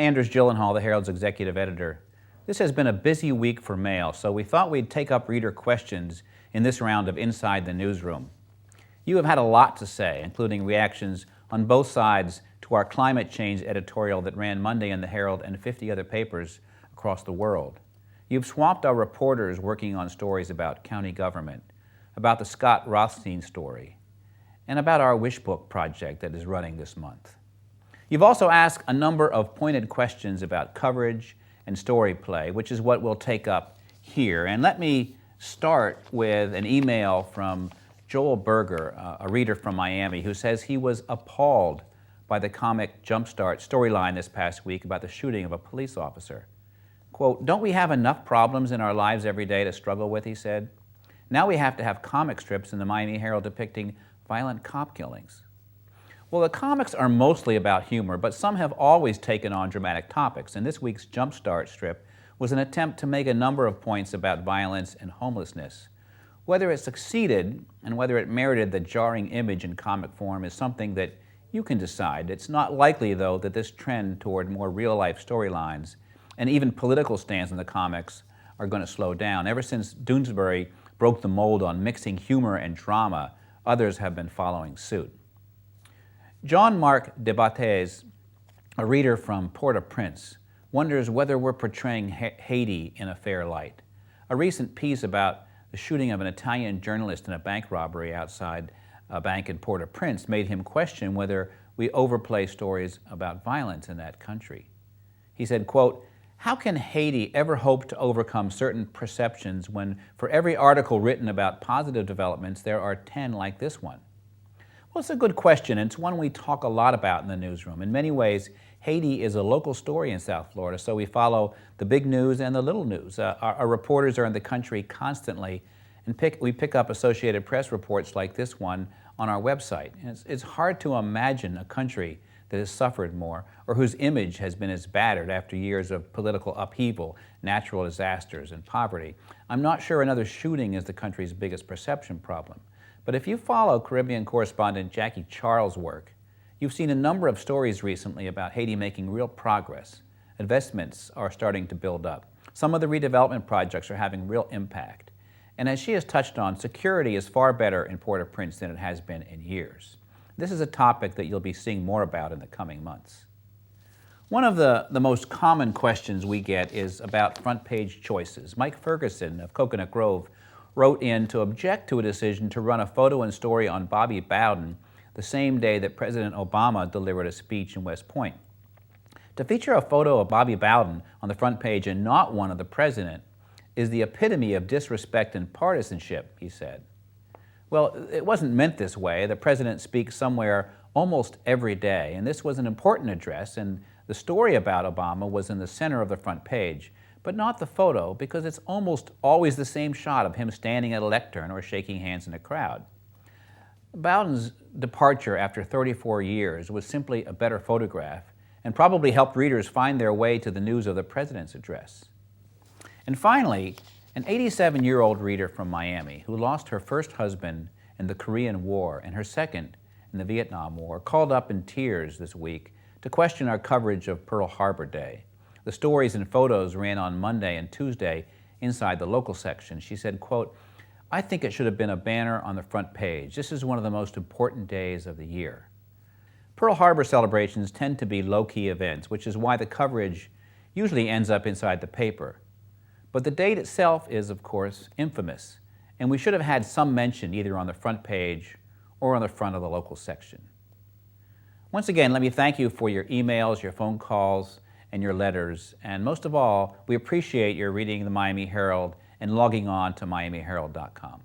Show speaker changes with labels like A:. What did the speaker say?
A: Anders Gyllenhaal, the Herald's executive editor. This has been a busy week for mail, so we thought we'd take up reader questions in this round of Inside the Newsroom. You have had a lot to say, including reactions on both sides to our climate change editorial that ran Monday in the Herald and 50 other papers across the world. You've swamped our reporters working on stories about county government, about the Scott Rothstein story, and about our Wish Book project that is running this month. You've also asked a number of pointed questions about coverage and story play, which is what we'll take up here. And let me start with an email from Joel Berger, a reader from Miami, who says he was appalled by the comic Jumpstart storyline this past week about the shooting of a police officer. Quote, "Don't we have enough problems in our lives every day to struggle with," he said. "Now we have to have comic strips in the Miami Herald depicting violent cop killings." Well, the comics are mostly about humor, but some have always taken on dramatic topics, and this week's Jumpstart strip was an attempt to make a number of points about violence and homelessness. Whether it succeeded and whether it merited the jarring image in comic form is something that you can decide. It's not likely, though, that this trend toward more real-life storylines and even political stands in the comics are going to slow down. Ever since Doonesbury broke the mold on mixing humor and drama, others have been following suit. Jean-Marc Debates, a reader from Port-au-Prince, wonders whether we're portraying Haiti in a fair light. A recent piece about the shooting of an Italian journalist in a bank robbery outside a bank in Port-au-Prince made him question whether we overplay stories about violence in that country. He said, quote, "How can Haiti ever hope to overcome certain perceptions when for every article written about positive developments, there are 10 like this one?" Well, it's a good question, and it's one we talk a lot about in the newsroom. In many ways, Haiti is a local story in South Florida, so we follow the big news and the little news. Our reporters are in the country constantly, and we pick up Associated Press reports like this one on our website. And it's hard to imagine a country that has suffered more or whose image has been as battered after years of political upheaval, natural disasters, and poverty. I'm not sure another shooting is the country's biggest perception problem. But if you follow Caribbean correspondent Jackie Charles' work, you've seen a number of stories recently about Haiti making real progress. Investments are starting to build up. Some of the redevelopment projects are having real impact. And as she has touched on, security is far better in Port-au-Prince than it has been in years. This is a topic that you'll be seeing more about in the coming months. One of the most common questions we get is about front page choices. Mike Ferguson of Coconut Grove wrote in to object to a decision to run a photo and story on Bobby Bowden the same day that President Obama delivered a speech in West Point. To feature a photo of Bobby Bowden on the front page and not one of the president is the epitome of disrespect and partisanship, he said. Well, it wasn't meant this way. The president speaks somewhere almost every day, and this was an important address, and the story about Obama was in the center of the front page, but not the photo, because it's almost always the same shot of him standing at a lectern or shaking hands in a crowd. Bowden's departure after 34 years was simply a better photograph and probably helped readers find their way to the news of the president's address. And finally, an 87-year-old reader from Miami who lost her first husband in the Korean War and her second in the Vietnam War called up in tears this week to question our coverage of Pearl Harbor Day. The stories and photos ran on Monday and Tuesday inside the local section. She said, quote, "I think it should have been a banner on the front page. This is one of the most important days of the year." Pearl Harbor celebrations tend to be low-key events, which is why the coverage usually ends up inside the paper. But the date itself is, of course, infamous, and we should have had some mention either on the front page or on the front of the local section. Once again, let me thank you for your emails, your phone calls, and your letters, and most of all, we appreciate your reading the Miami Herald and logging on to miamiherald.com.